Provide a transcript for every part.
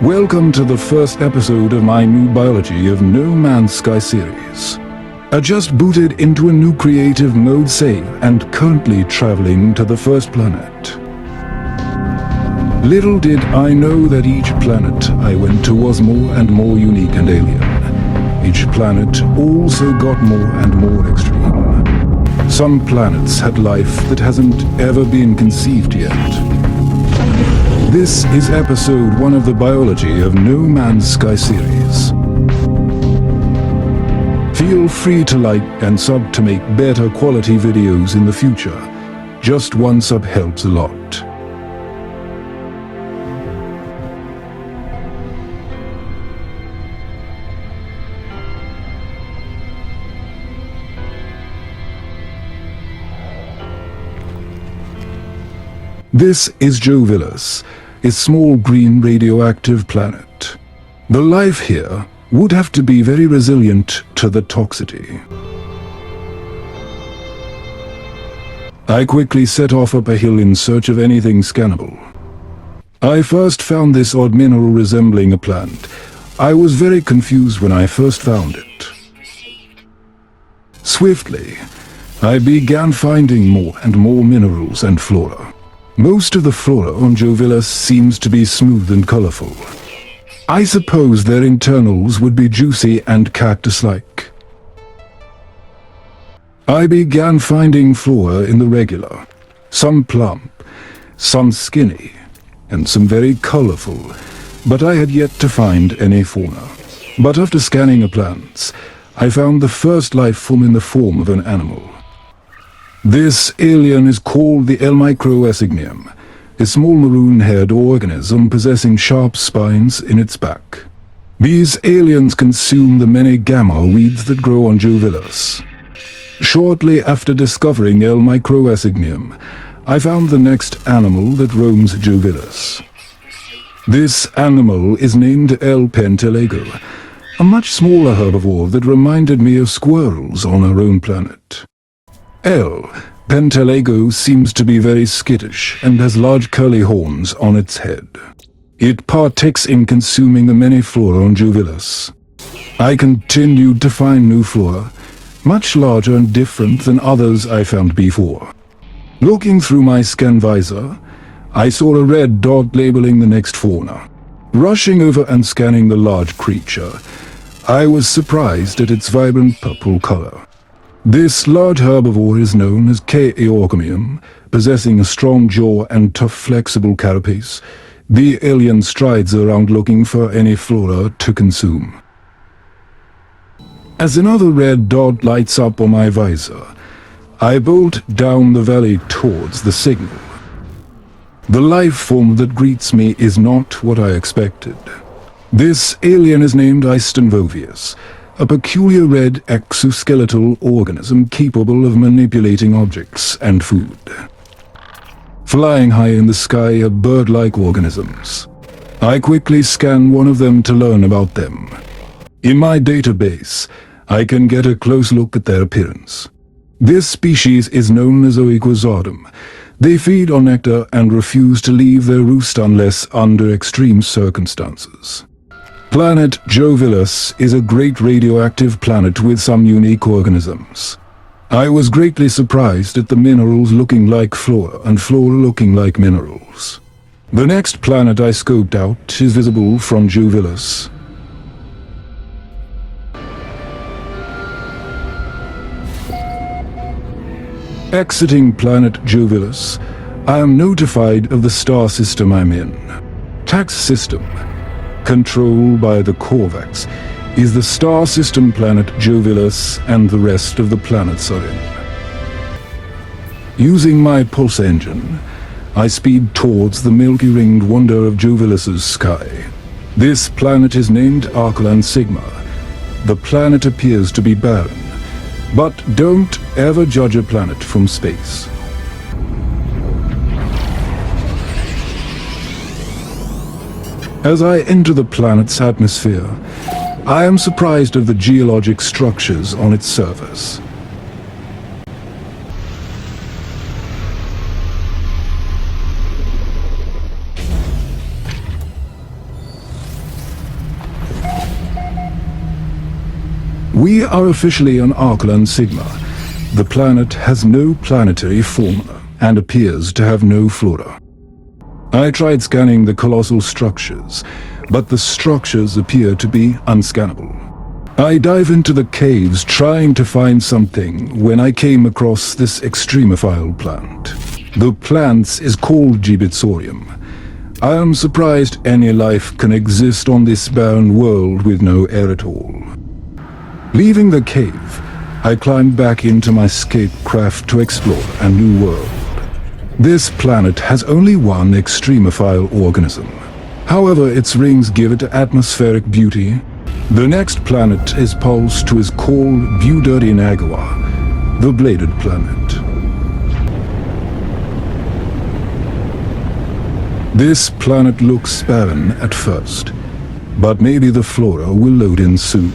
Welcome to the first episode of my new Biology of No Man's Sky series. I just booted into a new creative mode save and currently traveling to the first planet. Little did I know that each planet I went to was more and more unique and alien. Each planet also got more and more extreme. Some planets had life that hasn't ever been conceived yet. This is episode 1 of the Biology of No Man's Sky series. Feel free to like and sub to make better quality videos in the future. Just one sub helps a lot. This is Jovillus, a small green radioactive planet. The life here would have to be very resilient to the toxicity. I quickly set off up a hill in search of anything scannable. I first found this odd mineral resembling a plant. I was very confused when I first found it. Swiftly, I began finding more and more minerals and flora. Most of the flora on Jovillus seems to be smooth and colorful. I suppose their internals would be juicy and cactus-like. I began finding flora in the regular, some plump, some skinny, and some very colorful, but I had yet to find any fauna. But after scanning the plants, I found the first life form in the form of an animal. This alien is called the L-microesignium, a small maroon-haired organism possessing sharp spines in its back. These aliens consume the many gamma weeds that grow on Jovillus. Shortly after discovering L-microesignium, I found the next animal that roams Jovillus. This animal is named L. pentalago, a much smaller herbivore that reminded me of squirrels on our own planet. L. pentalago seems to be very skittish and has large curly horns on its head. It partakes in consuming the many flora on Jovillus. I continued to find new flora, much larger and different than others I found before. Looking through my scan visor, I saw a red dot labeling the next fauna. Rushing over and scanning the large creature, I was surprised at its vibrant purple color. This large herbivore is known as K. eorchemium, possessing a strong jaw and tough flexible carapace. The alien strides around looking for any flora to consume. As another red dot lights up on my visor, I bolt down the valley towards the signal. The life form that greets me is not what I expected. This alien is named Jovillus, a peculiar red exoskeletal organism capable of manipulating objects and food. Flying high in the sky are bird-like organisms. I quickly scan one of them to learn about them. In my database, I can get a close look at their appearance. This species is known as Oequizardum. They feed on nectar and refuse to leave their roost unless under extreme circumstances. Planet Jovillus is a great radioactive planet with some unique organisms. I was greatly surprised at the minerals looking like flora and flora looking like minerals. The next planet I scoped out is visible from Jovillus. Exiting planet Jovillus, I am notified of the star system I'm in. Tax system, controlled by the Corvax, is the star system planet Jovillus and the rest of the planets are in. Using my pulse engine, I speed towards the milky-ringed wonder of Jovillus's sky. This planet is named Arkelan Sigma. The planet appears to be barren, but don't ever judge a planet from space. As I enter the planet's atmosphere, I am surprised of the geologic structures on its surface. We are officially on Arkelan Sigma. The planet has no planetary fauna and appears to have no flora. I tried scanning the colossal structures, but the structures appear to be unscannable. I dive into the caves trying to find something when I came across this extremophile plant. The plant is called Jovillus. I am surprised any life can exist on this barren world with no air at all. Leaving the cave, I climbed back into my spacecraft to explore a new world. This planet has only one extremophile organism. However, its rings give it atmospheric beauty. The next planet is pulsed to is called Baphor, the bladed planet. This planet looks barren at first, but maybe the flora will load in soon.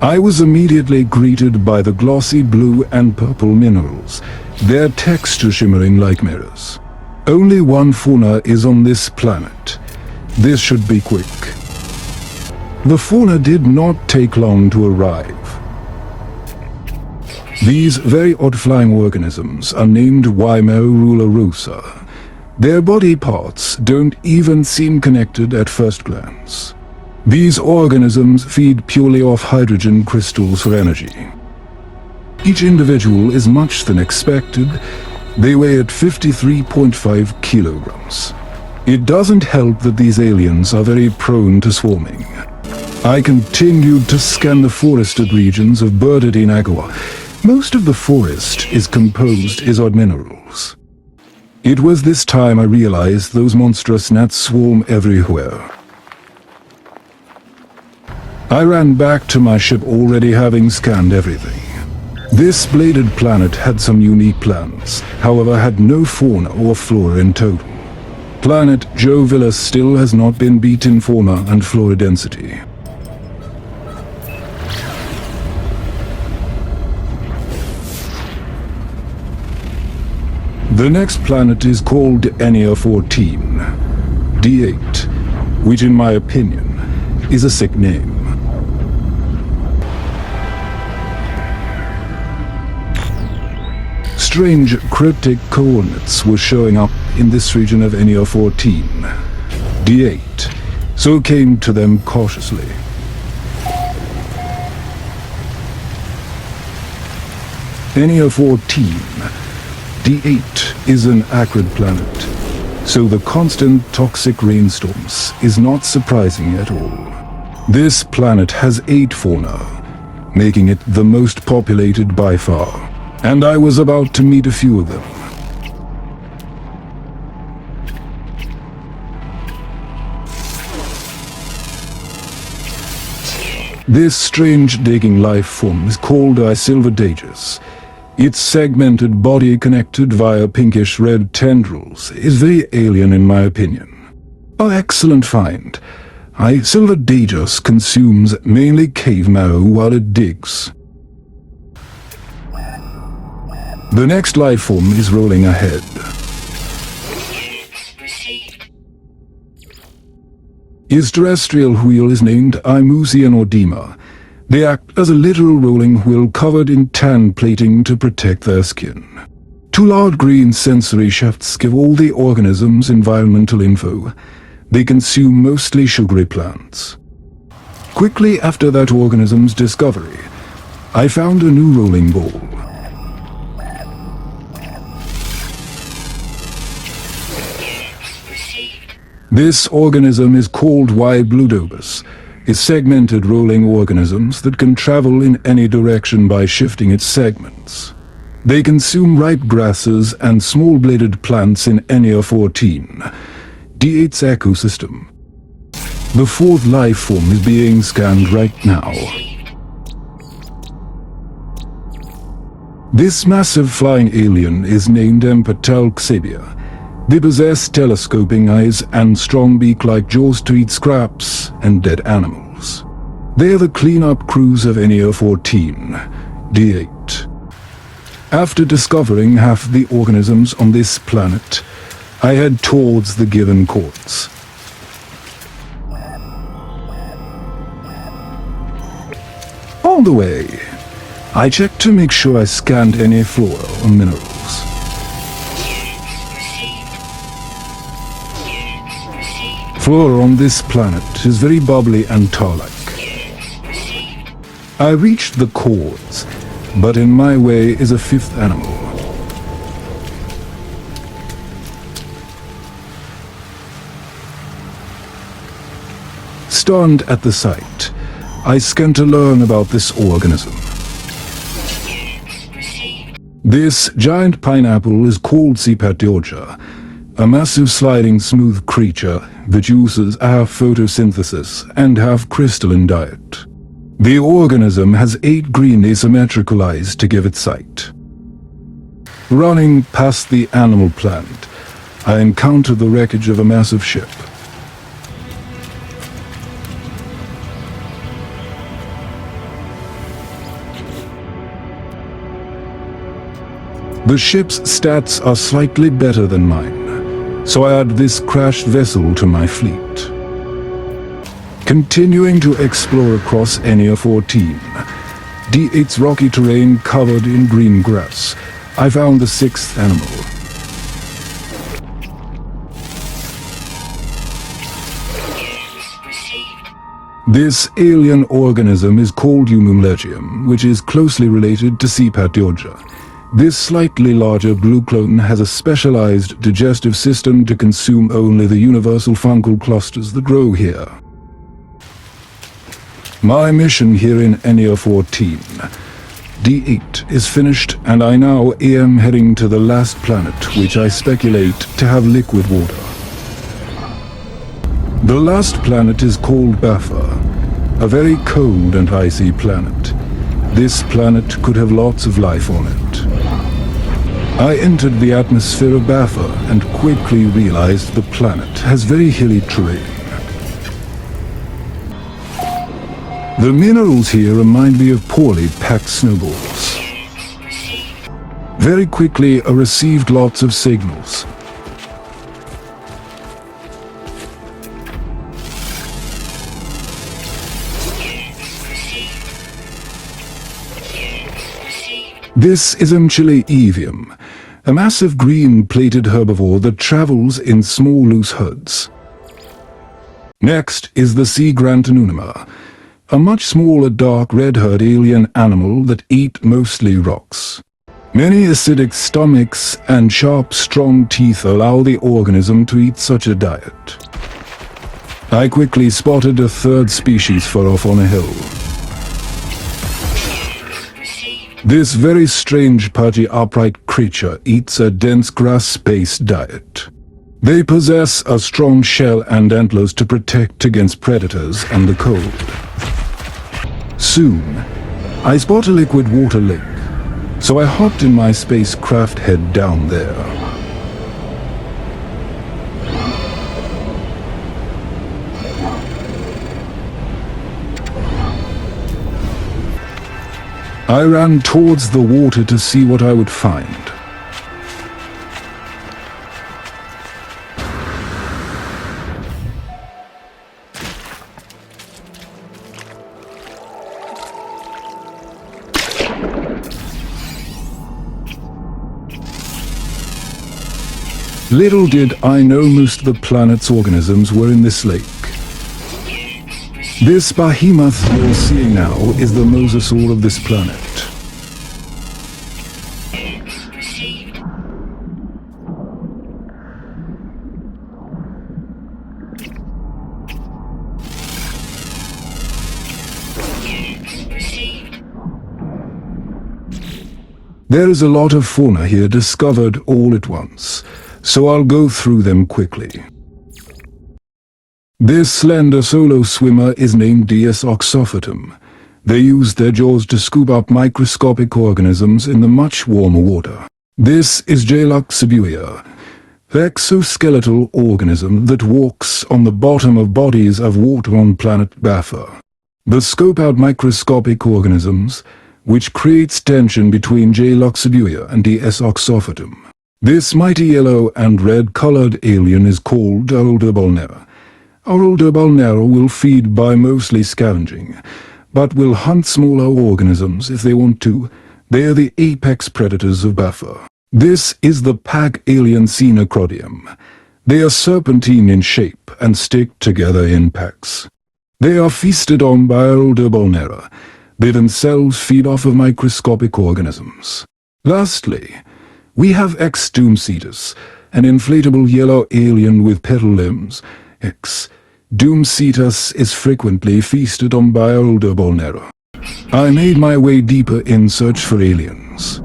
I was immediately greeted by the glossy blue and purple minerals, their texture shimmering like mirrors. Only one fauna is on this planet. This should be quick. The fauna did not take long to arrive. These very odd flying organisms are named Wimero. Their body parts don't even seem connected at first glance. These organisms feed purely off hydrogen crystals for energy. Each individual is much than expected. They weigh at 53.5 kilograms. It doesn't help that these aliens are very prone to swarming. I continued to scan the forested regions of Baphor. Most of the forest is composed of odd minerals. It was this time I realized those monstrous gnats swarm everywhere. I ran back to my ship already having scanned everything. This bladed planet had some unique plants, however had no fauna or flora in total. Planet Jovillus still has not been beat in fauna and flora density. The next planet is called Anyor 14, D8, which in my opinion is a sick name. Strange cryptic coordinates were showing up in this region of Anyor 14, D8, so came to them cautiously. Anyor 14, D8 is an acrid planet, so the constant toxic rainstorms is not surprising at all. This planet has 8 fauna, making it the most populated by far. And I was about to meet a few of them. This strange digging life form is called Silverdagus. Its segmented body connected via pinkish-red tendrils is very alien in my opinion. An excellent find. Silverdagus consumes mainly cave marrow while it digs. The next life form is rolling ahead. Its terrestrial wheel is named Imusianodema. They act as a literal rolling wheel covered in tan plating to protect their skin. 2 large green sensory shafts give all the organisms environmental info. They consume mostly sugary plants. Quickly after that organism's discovery, I found a new rolling ball. This organism is called Jovillus. It's segmented rolling organisms that can travel in any direction by shifting its segments. They consume ripe grasses and small-bladed plants in Anyor 14, D8's ecosystem. The 4th life form is being scanned right now. This massive flying alien is named Empatalxabia. They possess telescoping eyes and strong beak-like jaws to eat scraps and dead animals. They are the cleanup crews of Anyor 14, D8. After discovering half the organisms on this planet, I head towards the given courts. Along the way, I checked to make sure I scanned any flora or minerals. Flora on this planet is very bubbly and tar-like. I reached the chords, but in my way is a fifth animal. Stunned at the sight, I scanned to learn about this organism. This giant pineapple is called Cipatioja, a massive sliding smooth creature that uses half photosynthesis and half crystalline diet. The organism has 8 green asymmetrical eyes to give it sight. Running past the animal planet, I encountered the wreckage of a massive ship. The ship's stats are slightly better than mine, so I add this crashed vessel to my fleet. Continuing to explore across Anyor 14, D8's rocky terrain covered in green grass, I found the 6th animal. This alien organism is called Umumlegium, which is closely related to Cipatioja. This slightly larger blue clone has a specialized digestive system to consume only the universal fungal clusters that grow here. My mission here in Anyor 14, D8, is finished, and I now am heading to the last planet, which I speculate to have liquid water. The last planet is called Baphor, a very cold and icy planet. This planet could have lots of life on it. I entered the atmosphere of Baphor and quickly realized the planet has very hilly terrain. The minerals here remind me of poorly packed snowballs. Very quickly I received lots of signals. This is Evium, a massive green-plated herbivore that travels in small loose herds. Next is the sea Grantanunima, a much smaller dark red-haired alien animal that eat mostly rocks. Many acidic stomachs and sharp, strong teeth allow the organism to eat such a diet. I quickly spotted a 3rd species far off on a hill. This very strange, pudgy, upright creature eats a dense grass-based diet. They possess a strong shell and antlers to protect against predators and the cold. Soon, I spot a liquid water lake, so I hopped in my spacecraft head down there. I ran towards the water to see what I would find. Little did I know most of the planet's organisms were in this lake. This behemoth you're seeing now is the mosasaur of this planet. There is a lot of fauna here discovered all at once, so I'll go through them quickly. This slender solo swimmer is named DS oxophatum. They use their jaws to scoop up microscopic organisms in the much warmer water. This is Jovillus, the exoskeletal organism that walks on the bottom of bodies of water on planet Baphor. The scope out microscopic organisms, which creates tension between Jovillus and DS oxophatum. This mighty yellow and red-colored alien is called Bolnera. Bolnera will feed by mostly scavenging, but will hunt smaller organisms if they want to. They are the apex predators of Baphor. This is the pack alien Xenocrodium. They are serpentine in shape and stick together in packs. They are feasted on by older Bolnera. They themselves feed off of microscopic organisms. Lastly, we have X Doomcetus, an inflatable yellow alien with petal limbs. X Doomcetus is frequently feasted on by older Bolnera. I made my way deeper in search for aliens.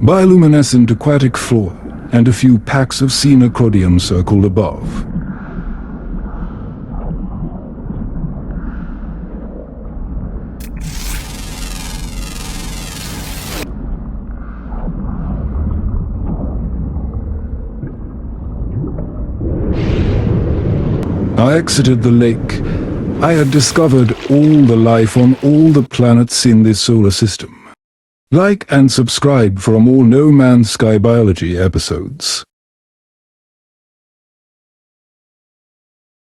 Bioluminescent aquatic flora and a few packs of Xenocrodium circled above. I exited the lake. I had discovered all the life on all the planets in this solar system. Like and subscribe for more No Man's Sky biology episodes.